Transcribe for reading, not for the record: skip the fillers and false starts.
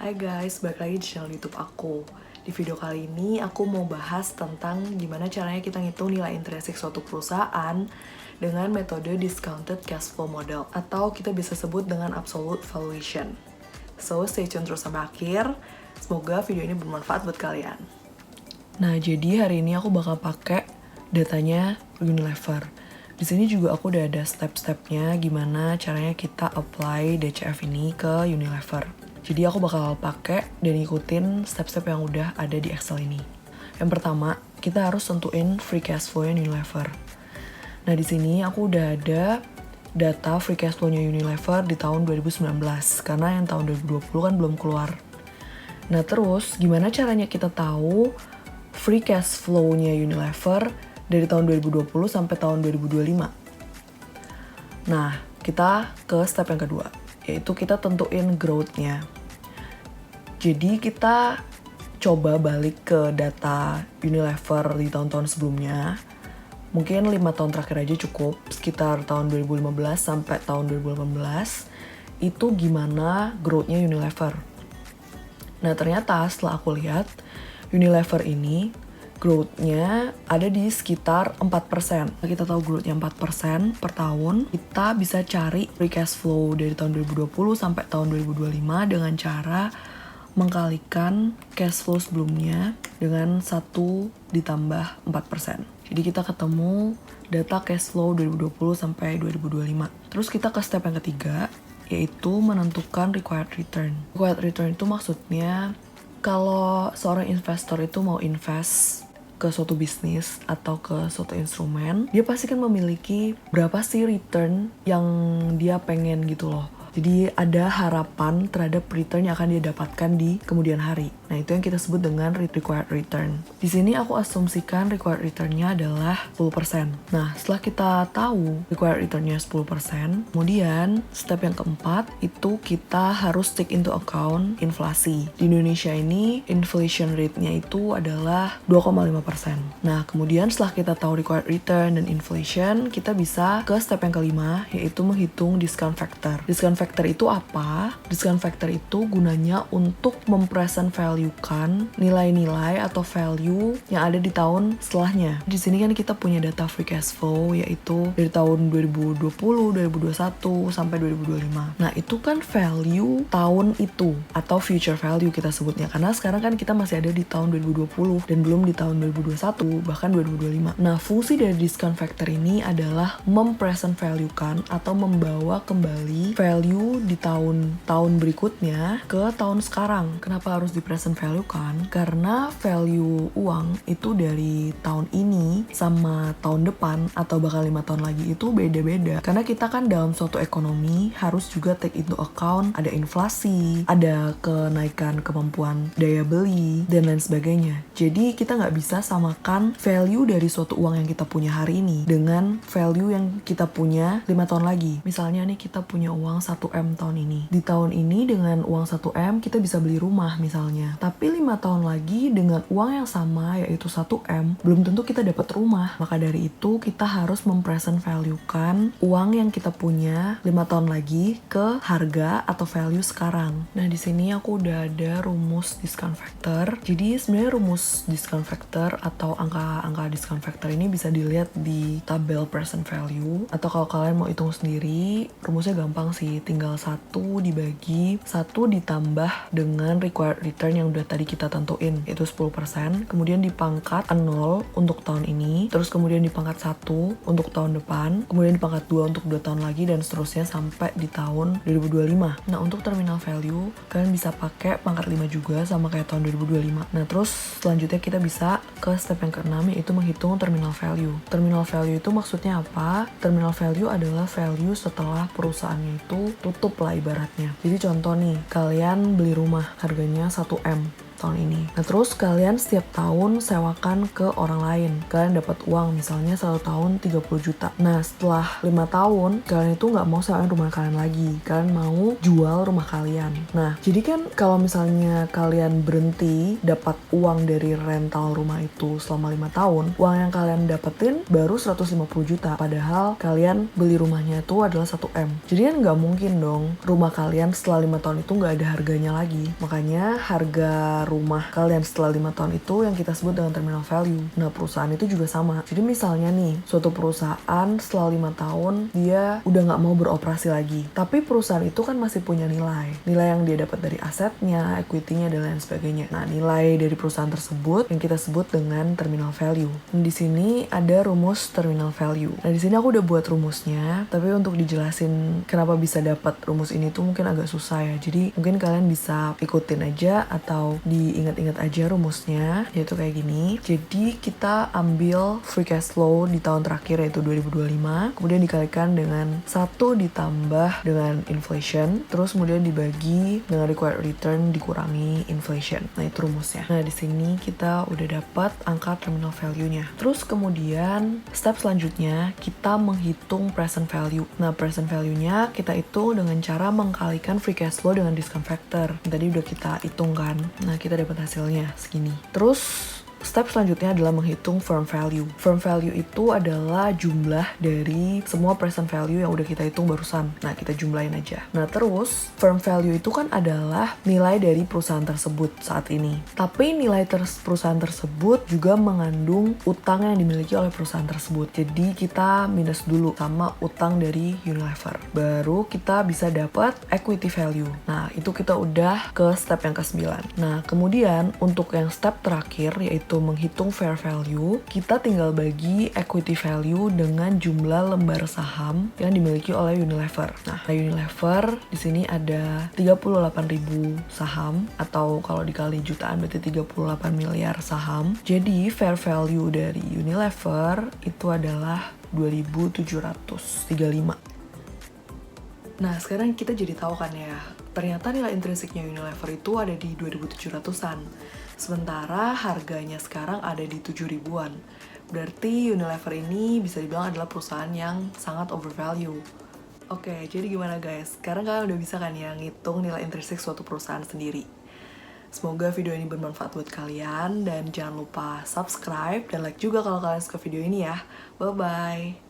Hai guys, balik lagi di channel YouTube aku. Di video kali ini aku mau bahas tentang gimana caranya kita ngitung nilai intrinsik suatu perusahaan dengan metode discounted cash flow model atau kita bisa sebut dengan absolute valuation. So, stay tune terus sampai akhir. Semoga video ini bermanfaat buat kalian. Nah, jadi hari ini aku bakal pakai datanya Unilever. Di sini juga aku udah ada step-stepnya gimana caranya kita apply DCF ini ke Unilever. Jadi aku bakal pakai dan ikutin step-step yang udah ada di Excel ini. Yang pertama, kita harus tentuin free cash flow-nya Unilever. Nah, di sini aku udah ada data free cash flow-nya Unilever di tahun 2019 karena yang tahun 2020 kan belum keluar. Nah, terus gimana caranya kita tahu free cash flow-nya Unilever dari tahun 2020 sampai tahun 2025? Nah, kita ke step yang kedua, yaitu kita tentuin growth-nya. Jadi kita coba balik ke data Unilever di tahun-tahun sebelumnya. Mungkin 5 tahun terakhir aja cukup, sekitar tahun 2015 sampai tahun 2018. Itu gimana growth-nya Unilever. Nah, ternyata setelah aku lihat, Unilever ini growth-nya ada di sekitar 4%. Kita tahu growth-nya 4% per tahun. Kita bisa cari free cash flow dari tahun 2020 sampai tahun 2025 dengan cara mengkalikan cash flow sebelumnya dengan 1 ditambah 4%. Jadi kita ketemu data cash flow 2020 sampai 2025. Terus kita ke step yang ketiga, yaitu menentukan required return. Required return itu maksudnya kalau seorang investor itu mau invest ke suatu bisnis atau ke suatu instrumen, dia pasti kan memiliki berapa sih return yang dia pengen gitu loh. Jadi ada harapan terhadap return yang akan dia dapatkan di kemudian hari. Nah, itu yang kita sebut dengan required return. Di sini aku asumsikan required return-nya adalah 10%. Nah, setelah kita tahu required return-nya 10%, kemudian step yang keempat itu kita harus take into account inflasi. Di Indonesia ini inflation rate-nya itu adalah 2,5%. Nah, kemudian setelah kita tahu required return dan inflation, kita bisa ke step yang kelima, yaitu menghitung discount factor. Discount factor itu apa? Discount factor itu gunanya untuk mempresent value-kan nilai-nilai atau value yang ada di tahun setelahnya. Di sini kan kita punya data free cash flow yaitu dari tahun 2020, 2021 sampai 2025. Nah, itu kan value tahun itu atau future value kita sebutnya, karena sekarang kan kita masih ada di tahun 2020 dan belum di tahun 2021 bahkan 2025. Nah, fungsi dari discount factor ini adalah mempresent value-kan atau membawa kembali value di tahun berikutnya ke tahun sekarang. Kenapa harus di present value kan? Karena value uang itu dari tahun ini sama tahun depan atau bahkan 5 tahun lagi itu beda-beda. Karena kita kan dalam suatu ekonomi harus juga take into account ada inflasi, ada kenaikan kemampuan daya beli, dan lain sebagainya. Jadi kita nggak bisa samakan value dari suatu uang yang kita punya hari ini dengan value yang kita punya 5 tahun lagi. Misalnya nih kita punya uang 1M tahun ini. Di tahun ini dengan uang 1M kita bisa beli rumah misalnya. Tapi 5 tahun lagi dengan uang yang sama yaitu 1M, belum tentu kita dapat rumah. Maka dari itu kita harus mempresent value-kan uang yang kita punya 5 tahun lagi ke harga atau value sekarang. Nah, di sini aku udah ada rumus discount factor. Jadi sebenarnya rumus discount factor atau angka-angka discount factor ini bisa dilihat di tabel present value, atau kalau kalian mau hitung sendiri, rumusnya gampang sih. Tinggal 1 dibagi 1 ditambah dengan required return yang udah tadi kita tentuin, yaitu 10%, kemudian dipangkat 0 untuk tahun ini, terus kemudian dipangkat 1 untuk tahun depan, kemudian dipangkat 2 untuk 2 tahun lagi, dan seterusnya sampai di tahun 2025. Nah, untuk terminal value, kalian bisa pakai pangkat 5 juga sama kayak tahun 2025. Nah, terus selanjutnya kita bisa ke step yang ke-6, yaitu menghitung terminal value. Terminal value itu maksudnya apa? Terminal value adalah value setelah perusahaannya itu tutup lah ibaratnya. Jadi contoh nih, kalian beli rumah harganya 1M. tahun ini. Nah terus kalian setiap tahun sewakan ke orang lain. Kalian dapat uang misalnya 1 tahun 30 juta. Nah setelah 5 tahun kalian itu nggak mau sewain rumah kalian lagi. Kalian mau jual rumah kalian. Nah jadi kan kalau misalnya kalian berhenti dapat uang dari rental rumah itu selama 5 tahun, uang yang kalian dapetin baru 150 juta. Padahal kalian beli rumahnya itu adalah 1 M. Jadi kan nggak mungkin dong rumah kalian setelah 5 tahun itu nggak ada harganya lagi. Makanya harga rumah kalian setelah 5 tahun itu yang kita sebut dengan terminal value. Nah perusahaan itu juga sama. Jadi misalnya nih suatu perusahaan setelah 5 tahun dia udah nggak mau beroperasi lagi. Tapi perusahaan itu kan masih punya nilai. Nilai yang dia dapat dari asetnya, equity-nya dan lain sebagainya. Nah nilai dari perusahaan tersebut yang kita sebut dengan terminal value. Dan di sini ada rumus terminal value. Nah di sini aku udah buat rumusnya. Tapi untuk dijelasin kenapa bisa dapat rumus ini tuh mungkin agak susah ya. Jadi mungkin kalian bisa ikutin aja atau diingat-ingat aja rumusnya, yaitu kayak gini. Jadi kita ambil free cash flow di tahun terakhir yaitu 2025, kemudian dikalikan dengan 1 ditambah dengan inflation, terus kemudian dibagi dengan required return dikurangi inflation. Nah itu rumusnya. Nah di sini kita udah dapat angka terminal value-nya. Terus kemudian step selanjutnya kita menghitung present value. Nah present value-nya kita hitung dengan cara mengkalikan free cash flow dengan discount factor. Tadi udah kita hitung kan. Nah kita dapat hasilnya segini. Terus step selanjutnya adalah menghitung firm value. Firm value itu adalah jumlah dari semua present value yang udah kita hitung barusan. Nah, kita jumlahin aja. Nah, terus firm value itu kan adalah nilai dari perusahaan tersebut saat ini. Tapi nilai perusahaan tersebut juga mengandung utang yang dimiliki oleh perusahaan tersebut. Jadi, kita minus dulu sama utang dari Unilever. Baru kita bisa dapat equity value. Nah, itu kita udah ke step yang ke-9. Nah, kemudian untuk yang step terakhir yaitu menghitung fair value, kita tinggal bagi equity value dengan jumlah lembar saham yang dimiliki oleh Unilever. Nah, Unilever di sini ada 38.000 saham atau kalau dikali jutaan berarti 38 miliar saham. Jadi fair value dari Unilever itu adalah 2.735. Nah, sekarang kita jadi tahu kan ya, ternyata nilai intrinsiknya Unilever itu ada di 2.700-an. Sementara harganya sekarang ada di 7.000-an. Berarti Unilever ini bisa dibilang adalah perusahaan yang sangat overvalue. Oke, jadi gimana guys? Sekarang kalian udah bisa kan ya ngitung nilai intrinsik suatu perusahaan sendiri. Semoga video ini bermanfaat buat kalian dan jangan lupa subscribe dan like juga kalau kalian suka video ini ya. Bye-bye!